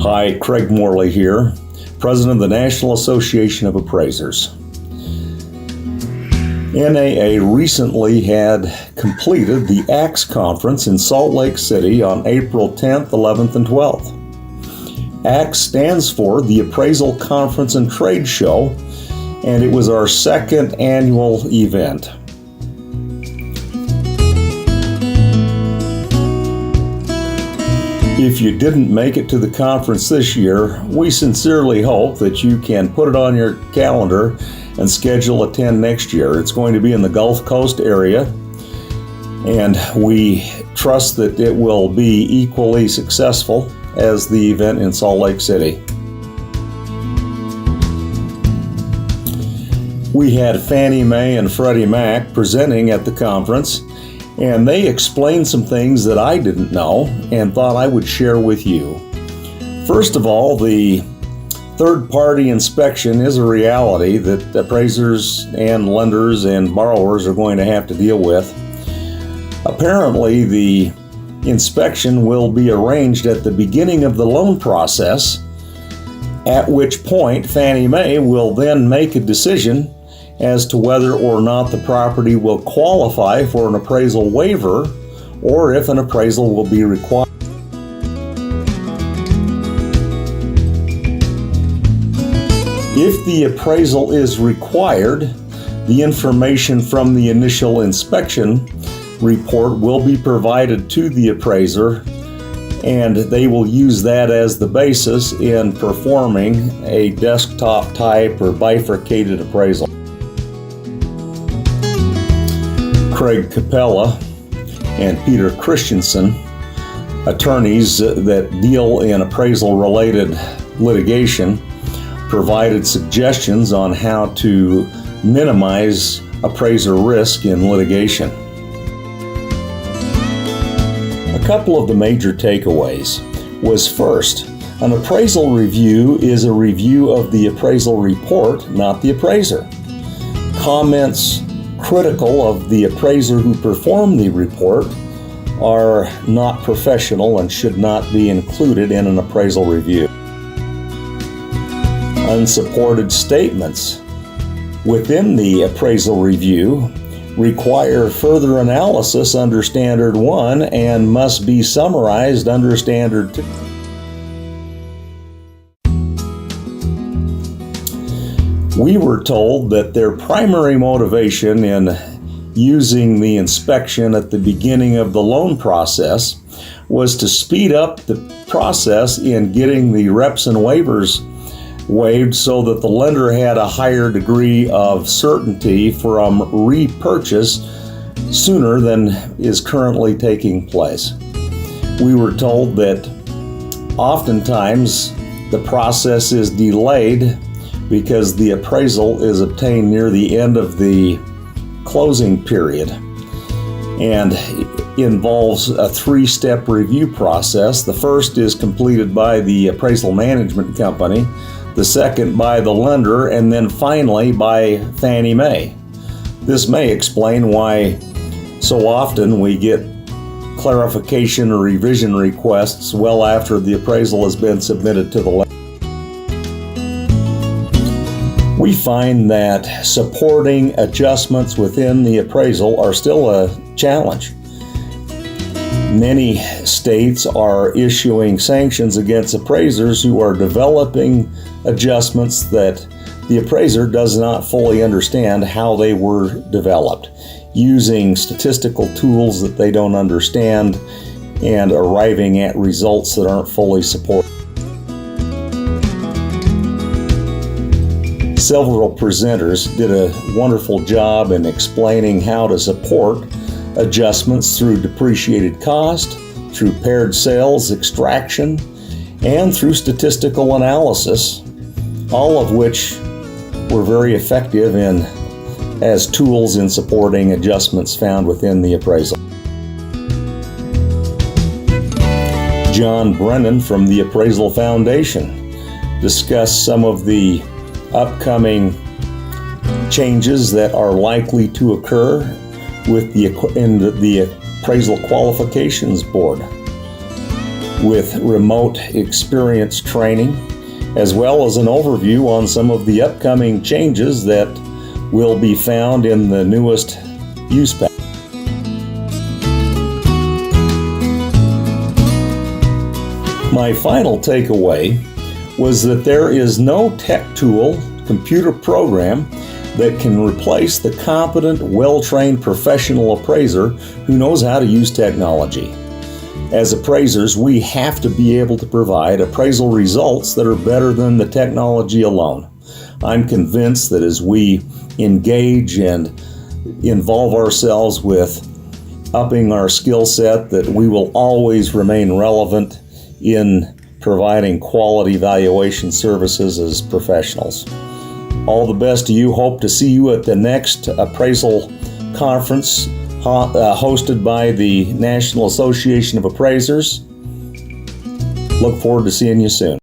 Hi, Craig Morley here, President of the National Association of Appraisers. NAA recently had completed the ACTS conference in Salt Lake City on April 10th, 11th, and 12th. ACTS stands for the Appraisal Conference and Trade Show, and it was our second annual event. If you didn't make it to the conference this year, we sincerely hope that you can put it on your calendar and schedule attend next year. It's going to be in the Gulf Coast area, and we trust that it will be equally successful as the event in Salt Lake City. We had Fannie Mae and Freddie Mac presenting at the conference, and they explained some things that I didn't know and thought I would share with you. First of all, the third-party inspection is a reality that appraisers and lenders and borrowers are going to have to deal with. Apparently, the inspection will be arranged at the beginning of the loan process, at which point Fannie Mae will then make a decision as to whether or not the property will qualify for an appraisal waiver or if an appraisal will be required. If the appraisal is required, the information from the initial inspection report will be provided to the appraiser, and they will use that as the basis in performing a desktop type or bifurcated appraisal. Craig Capella and Peter Christensen, attorneys that deal in appraisal-related litigation, provided suggestions on how to minimize appraiser risk in litigation. A couple of the major takeaways was, first, an appraisal review is a review of the appraisal report, not the appraiser. Comments critical of the appraiser who performed the report are not professional and should not be included in an appraisal review. Unsupported statements within the appraisal review require further analysis under Standard 1 and must be summarized under Standard 2. We were told that their primary motivation in using the inspection at the beginning of the loan process was to speed up the process in getting the reps and waivers waived so that the lender had a higher degree of certainty from repurchase sooner than is currently taking place. We were told that oftentimes the process is delayed because the appraisal is obtained near the end of the closing period and involves a three-step review process. The first is completed by the appraisal management company, the second by the lender, and then finally by Fannie Mae. This may explain why so often we get clarification or revision requests well after the appraisal has been submitted to the lender. We find that supporting adjustments within the appraisal are still a challenge. Many states are issuing sanctions against appraisers who are developing adjustments that the appraiser does not fully understand how they were developed, using statistical tools that they don't understand and arriving at results that aren't fully supported. Several presenters did a wonderful job in explaining how to support adjustments through depreciated cost, through paired sales extraction, and through statistical analysis, all of which were very effective as tools in supporting adjustments found within the appraisal. John Brennan from the Appraisal Foundation discussed some of the upcoming changes that are likely to occur in the Appraisal Qualifications Board. with remote experience training, as well as an overview on some of the upcoming changes that will be found in the newest use pack. My final takeaway was that there is no tech tool, computer program that can replace the competent, well-trained professional appraiser who knows how to use technology. As appraisers, we have to be able to provide appraisal results that are better than the technology alone. I'm convinced that as we engage and involve ourselves with upping our skill set, that we will always remain relevant in providing quality valuation services as professionals. All the best to you. Hope to see you at the next appraisal conference hosted by the National Association of Appraisers. Look forward to seeing you soon.